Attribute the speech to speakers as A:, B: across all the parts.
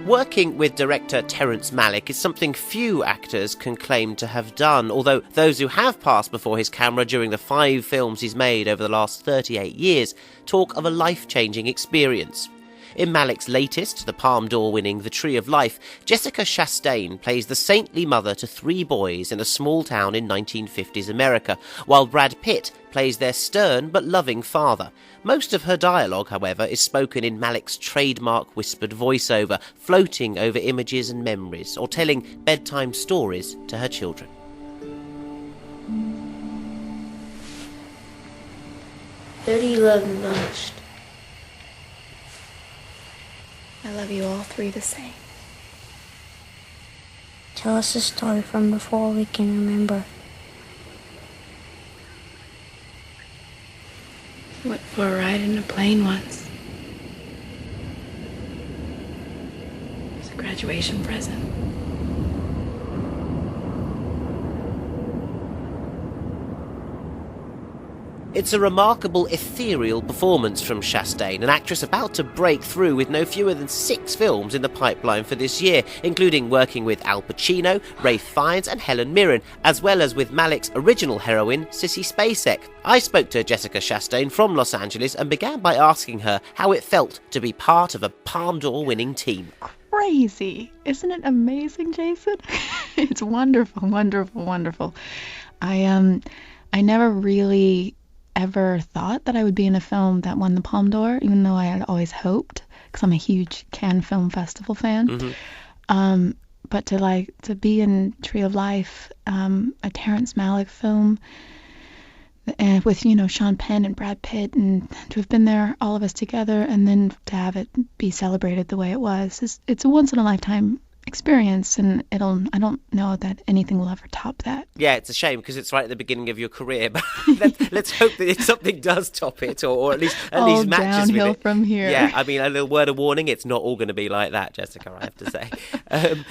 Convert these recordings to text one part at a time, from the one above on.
A: Working with director Terence Malick is something few actors can claim to have done, although those who have passed before his camera during the 5 films he's made over the last 38 years talk of a life-changing experience. In Malick's latest, the Palme d'Or-winning The Tree of Life, Jessica Chastain plays the saintly mother to 3 boys in a small town in 1950s America, while Brad Pitt plays their stern but loving father. Most of her dialogue, however, is spoken in Malick's trademark whispered voiceover, floating over images and memories, or telling bedtime stories to her children.
B: Who do you love the most?
C: I love you all 3 the same.
B: Tell us a story from before we can remember.
C: Went for a ride in a plane once. It was a graduation present.
A: It's a remarkable ethereal performance from Chastain, an actress about to break through with no fewer than 6 films in the pipeline for this year, including working with Al Pacino, Ralph Fiennes and Helen Mirren, as well as with Malick's original heroine, Sissy Spacek. I spoke to Jessica Chastain from Los Angeles and began by asking her how it felt to be part of a Palme d'Or winning team.
C: Crazy. Isn't it amazing, Jason? It's wonderful, wonderful, wonderful. I never really ever thought that I would be in a film that won the Palme d'Or, even though I had always hoped, because I'm a huge Cannes Film Festival fan. Mm-hmm. But to be in Tree of Life, a Terence Malick film, and with Sean Penn and Brad Pitt, and to have been there, all of us together, and then to have it be celebrated the way it was, it's a once in a lifetime experience, and I don't know that anything will ever top that.
A: Yeah, it's a shame because it's right at the beginning of your career, but let's hope that something does top it, or at least matches
C: downhill
A: with it.
C: From here.
A: Yeah, I mean, a little word of warning, it's not all going to be like that, Jessica, I have to say. And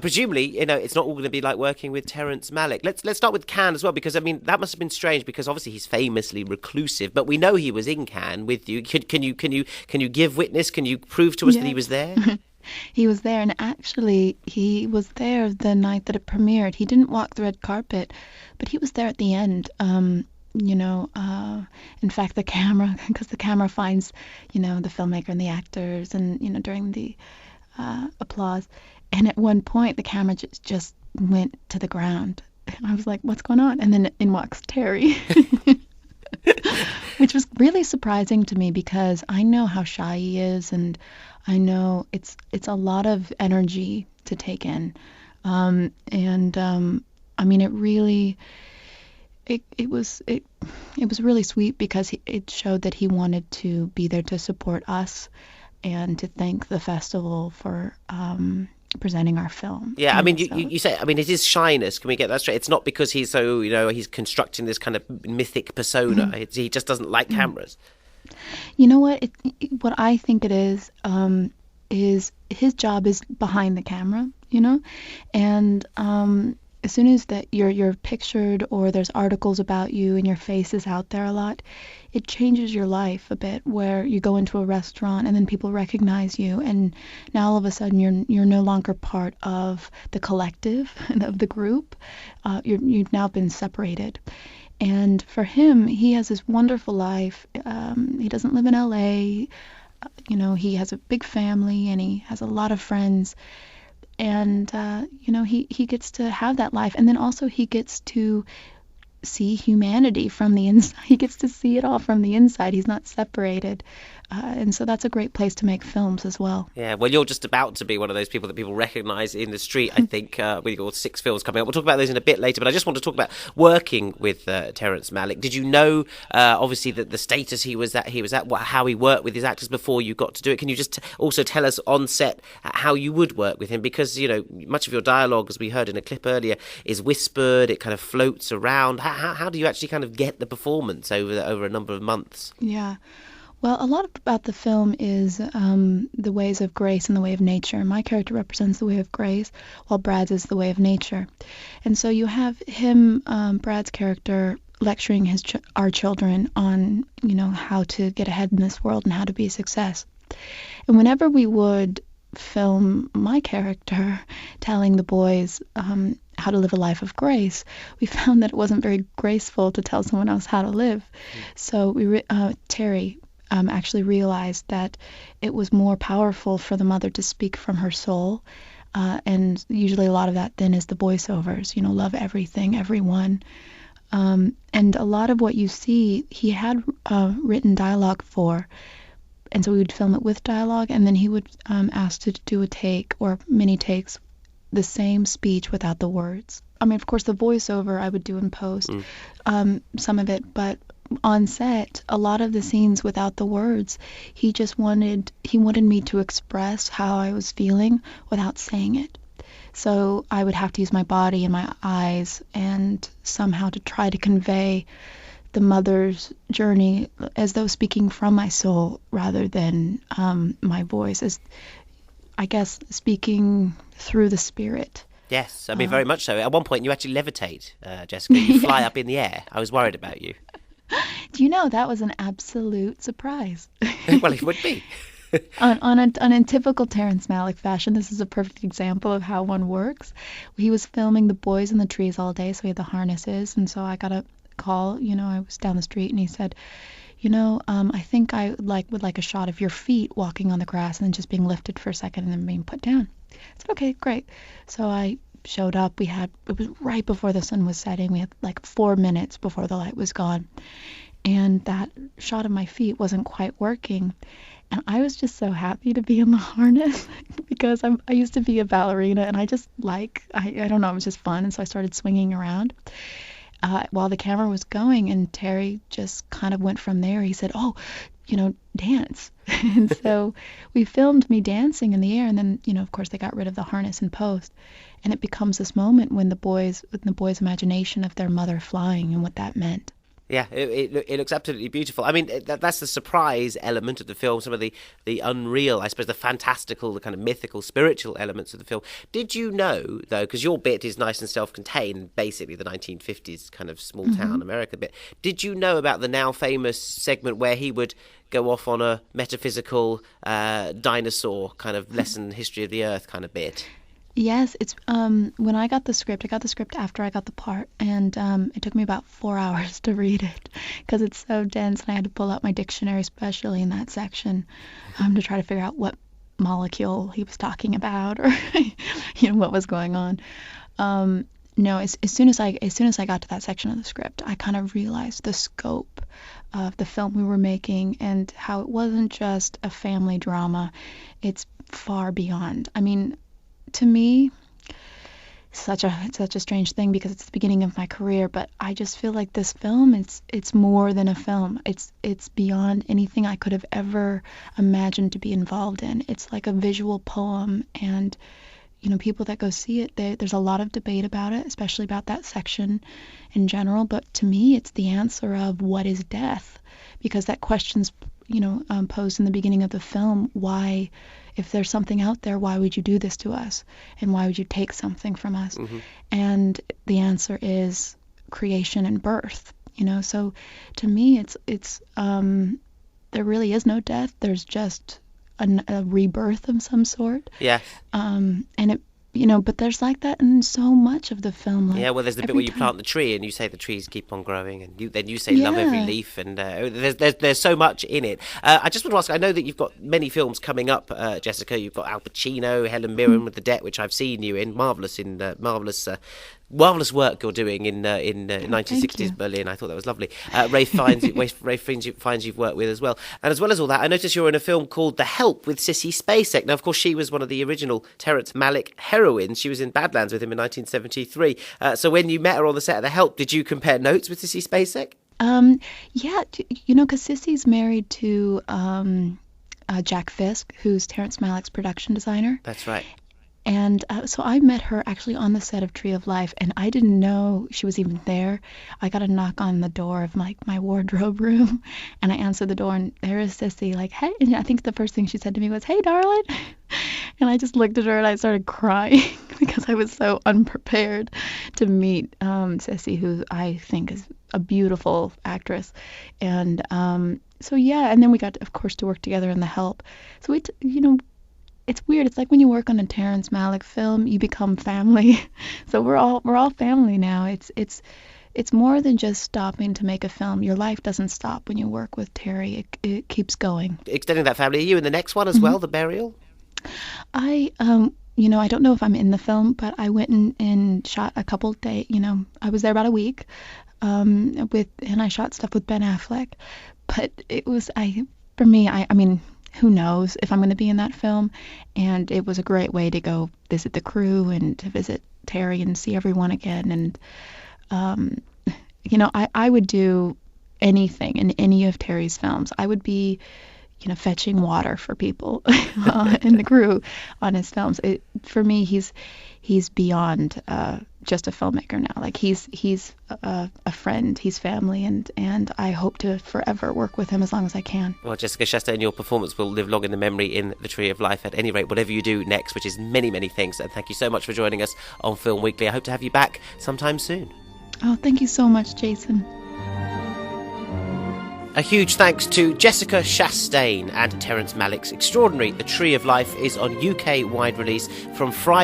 A: presumably, it's not all going to be like working with Terence Malick. Let's start with Cannes as well, because I mean that must have been strange, because obviously he's famously reclusive, but we know he was in Cannes with you. Can you give witness? Can you prove to us that he was there?
C: He was there, and actually he was there the night that it premiered. He didn't walk the red carpet, but he was there at the end. In fact, the camera finds, the filmmaker and the actors, and during the applause. And at one point, the camera just went to the ground. I was like, "What's going on?" And then in walks Terry. Which was really surprising to me, because I know how shy he is, and I know it's a lot of energy to take in, I mean, it was really sweet, because it showed that he wanted to be there to support us and to thank the festival for presenting our film.
A: Yeah, I mean, you say, I mean, it is shyness. Can we get that straight? It's not because he's so, he's constructing this kind of mythic persona. Mm-hmm. He just doesn't like cameras.
C: You know what? What I think it is his job is behind the camera, and as soon as that you're pictured, or there's articles about you and your face is out there a lot, it changes your life a bit, where you go into a restaurant and then people recognize you, and now all of a sudden you're no longer part of the collective of the group. You've now been separated. And for him, he has this wonderful life. He doesn't live in LA. He has a big family, and he has a lot of friends. And, he gets to have that life. And then also he gets to see humanity from the inside. He gets to see it all from the inside. He's not separated. And so that's a great place to make films as well.
A: Yeah, well, you're just about to be one of those people that people recognise in the street, I think, with your 6 films coming up. We'll talk about those in a bit later, but I just want to talk about working with Terence Malick. Did you know, obviously, that the status he was at, how he worked with his actors before you got to do it? Can you just also tell us on set how you would work with him? Because, much of your dialogue, as we heard in a clip earlier, is whispered, it kind of floats around. How do you actually kind of get the performance over a number of months?
C: Yeah. Well, a lot about the film is the ways of grace and the way of nature. My character represents the way of grace, while Brad's is the way of nature. And so you have him, Brad's character, lecturing our children on, how to get ahead in this world and how to be a success. And whenever we would film my character telling the boys how to live a life of grace, we found that it wasn't very graceful to tell someone else how to live. So Terry actually realized that it was more powerful for the mother to speak from her soul. And usually a lot of that then is the voiceovers, love everything, everyone. And a lot of what you see, he had written dialogue for. And so we would film it with dialogue, and then he would ask to do a take or many takes, the same speech without the words. I mean, of course, the voiceover I would do in post, some of it, but on set, a lot of the scenes without the words, he wanted me to express how I was feeling without saying it. So I would have to use my body and my eyes and somehow to try to convey the mother's journey as though speaking from my soul rather than my voice, as I guess speaking through the spirit.
A: Yes, I mean, very much so. At one point, you actually levitate, Jessica. You fly up in the air. I was worried about you.
C: Do you know that was an absolute surprise?
A: Well, it would be.
C: on a typical Terence Malick fashion, this is a perfect example of how one works. He was filming the boys in the trees all day, so he had the harnesses, and so I got a call. I was down the street, and he said, I think I would like a shot of your feet walking on the grass and then just being lifted for a second and then being put down. I said, okay, great. So I showed up. It was right before the sun was setting. We had like 4 minutes before the light was gone. And that shot of my feet wasn't quite working. And I was just so happy to be in the harness because I used to be a ballerina, and I just I don't know, it was just fun. And so I started swinging around while the camera was going, and Terry just kind of went from there. He said, dance. And so we filmed me dancing in the air, and then, of course, they got rid of the harness in post. And it becomes this moment when the boys' imagination of their mother flying and what that meant.
A: Yeah, it looks absolutely beautiful. I mean, that's the surprise element of the film, some of the unreal, I suppose, the fantastical, the kind of mythical, spiritual elements of the film. Did you know, though, because your bit is nice and self-contained, basically the 1950s kind of small-town America bit, did you know about the now famous segment where he would go off on a metaphysical dinosaur kind of lesson, history of the earth kind of bit?
C: Yes, it's when I got the script after I got the part, and it took me about 4 hours to read it because it's so dense, and I had to pull out my dictionary, especially in that section, to try to figure out what molecule he was talking about or what was going on. No, as soon as I got to that section of the script, I kind of realized the scope of the film we were making and how it wasn't just a family drama. It's far beyond. I mean, to me, such a strange thing because it's the beginning of my career, but I just feel like this film, it's more than a film. It's beyond anything I could have ever imagined to be involved in. It's like a visual poem, and people that go see it, there's a lot of debate about it, especially about that section in general, but to me it's the answer of what is death, because that question's posed in the beginning of the film. Why, if there's something out there, why would you do this to us? And why would you take something from us? Mm-hmm. And the answer is creation and birth, So to me, it's there really is no death. There's just a rebirth of some sort.
A: Yeah.
C: And it, but there's like that in so much of the film.
A: Yeah, well, there's the bit where you plant the tree and you say the trees keep on growing, and then you say love every leaf, and there's so much in it. I just want to ask, I know that you've got many films coming up, Jessica. You've got Al Pacino, Helen Mirren with The Debt, which I've seen you in. Marvellous work you're doing in 1960s Berlin. I thought that was lovely. Rafe Fiennes you've worked with as well. And as well as all that, I noticed you're in a film called The Help with Sissy Spacek. Now, of course, she was one of the original Terence Malick heroines. She was in Badlands with him in 1973. So when you met her on the set of The Help, did you compare notes with Sissy Spacek?
C: Yeah, because Sissy's married to Jack Fisk, who's Terence Malick's production designer.
A: That's right.
C: And so I met her actually on the set of Tree of Life, and I didn't know she was even there. I got a knock on the door of my wardrobe room, and I answered the door, and there is Sissy, like, hey. And I think the first thing she said to me was, hey, darling. And I just looked at her, and I started crying because I was so unprepared to meet Sissy, who I think is a beautiful actress. And so, yeah, and then we got, of course, to work together in The Help. So it's weird. It's like when you work on a Terence Malick film, you become family. So we're all family now. It's more than just stopping to make a film. Your life doesn't stop when you work with Terry. It keeps going.
A: Extending that family, are you in the next one as well, The Burial?
C: I I don't know if I'm in the film, but I went and shot a couple days. I was there about a week, and I shot stuff with Ben Affleck. But it was for me, I mean, who knows if I'm going to be in that film? And it was a great way to go visit the crew and to visit Terry and see everyone again. And I would do anything in any of Terry's films. I would be fetching water for people in the crew on his films. For me, he's beyond just a filmmaker now. Like he's a friend, he's family, and I hope to forever work with him as long as I can.
A: Well, Jessica Chastain, your performance will live long in the memory in The Tree of Life. At any rate, whatever you do next, which is many, many things. And thank you so much for joining us on Film Weekly. I hope to have you back sometime soon.
C: Oh, thank you so much, Jason.
A: A huge thanks to Jessica Chastain and Terence Malick's extraordinary The Tree of Life is on UK wide release from Friday.